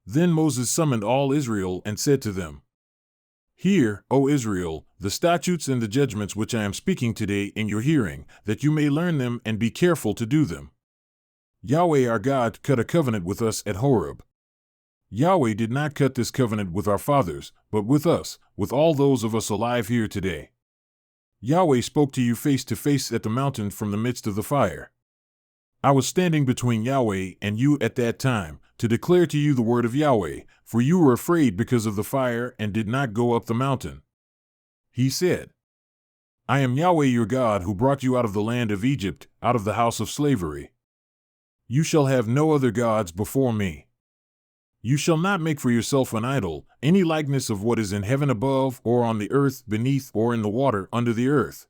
Then Moses summoned all Israel and said to them, Hear, O Israel, the statutes and the judgments which I am speaking today in your hearing, that you may learn them and be careful to do them. Yahweh our God cut a covenant with us at Horeb. Yahweh did not cut this covenant with our fathers, but with us, with all those of us alive here today. Yahweh spoke to you face to face at the mountain from the midst of the fire. I was standing between Yahweh and you at that time, to declare to you the word of Yahweh, for you were afraid because of the fire and did not go up the mountain. He said, I am Yahweh your God who brought you out of the land of Egypt, out of the house of slavery. You shall have no other gods before me. You shall not make for yourself an idol, any likeness of what is in heaven above, or on the earth beneath, or in the water under the earth.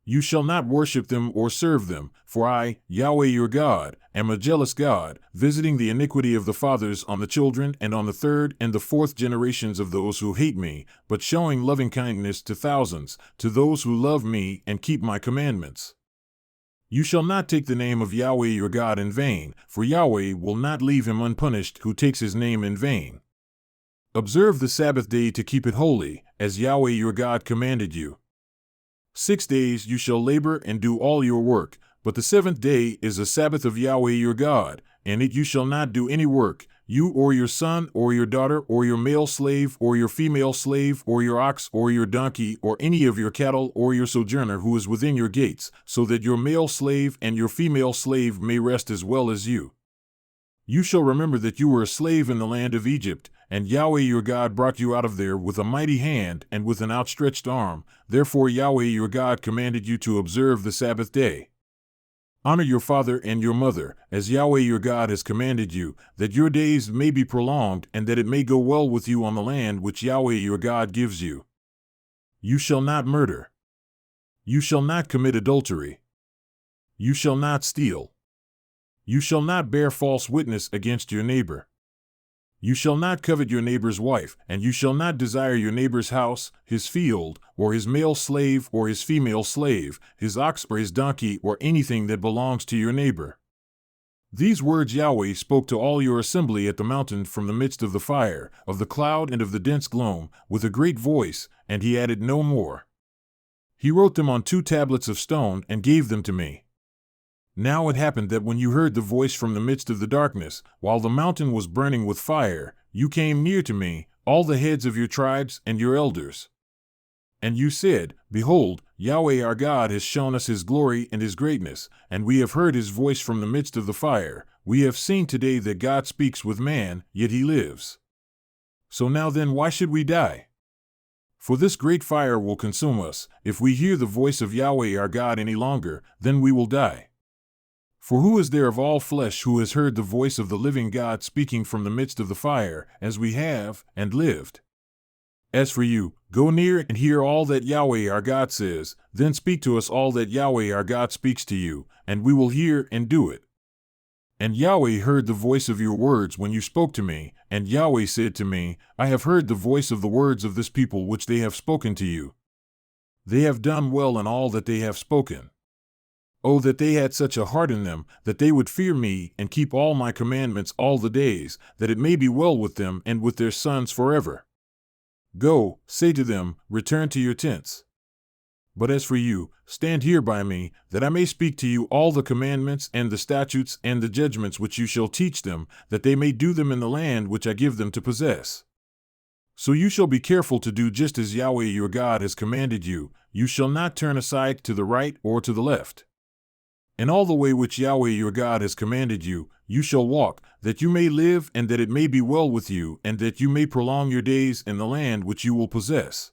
You shall not worship them or serve them, for I, Yahweh your God, am a jealous God, visiting the iniquity of the fathers on the children and on the third and the fourth generations of those who hate me, but showing loving kindness to thousands, to those who love me and keep my commandments. You shall not take the name of Yahweh your God in vain, for Yahweh will not leave him unpunished who takes his name in vain. Observe the Sabbath day to keep it holy, as Yahweh your God commanded you. 6 days you shall labor and do all your work, but the seventh day is a Sabbath of Yahweh your God, and it you shall not do any work, you or your son or your daughter or your male slave or your female slave or your ox or your donkey or any of your cattle or your sojourner who is within your gates, so that your male slave and your female slave may rest as well as you. You shall remember that you were a slave in the land of Egypt, and Yahweh your God brought you out of there with a mighty hand and with an outstretched arm. Therefore Yahweh your God commanded you to observe the Sabbath day. Honor your father and your mother, as Yahweh your God has commanded you, that your days may be prolonged and that it may go well with you on the land which Yahweh your God gives you. You shall not murder. You shall not commit adultery. You shall not steal. You shall not bear false witness against your neighbor. You shall not covet your neighbor's wife, and you shall not desire your neighbor's house, his field, or his male slave or his female slave, his ox or his donkey, or anything that belongs to your neighbor. These words Yahweh spoke to all your assembly at the mountain from the midst of the fire, of the cloud and of the dense gloom, with a great voice, and he added no more. He wrote them on 2 tablets of stone and gave them to me. Now it happened that when you heard the voice from the midst of the darkness, while the mountain was burning with fire, you came near to me, all the heads of your tribes and your elders. And you said, Behold, Yahweh our God has shown us his glory and his greatness, and we have heard his voice from the midst of the fire. We have seen today that God speaks with man, yet he lives. So now then, why should we die? For this great fire will consume us. If we hear the voice of Yahweh our God any longer, then we will die. For who is there of all flesh who has heard the voice of the living God speaking from the midst of the fire, as we have, and lived? As for you, go near and hear all that Yahweh our God says, then speak to us all that Yahweh our God speaks to you, and we will hear and do it. And Yahweh heard the voice of your words when you spoke to me, and Yahweh said to me, I have heard the voice of the words of this people which they have spoken to you. They have done well in all that they have spoken. Oh, that they had such a heart in them, that they would fear me and keep all my commandments all the days, that it may be well with them and with their sons forever. Go, say to them, return to your tents. But as for you, stand here by me, that I may speak to you all the commandments and the statutes and the judgments which you shall teach them, that they may do them in the land which I give them to possess. So you shall be careful to do just as Yahweh your God has commanded you. You shall not turn aside to the right or to the left. In all the way which Yahweh your God has commanded you, you shall walk, that you may live and that it may be well with you, and that you may prolong your days in the land which you will possess.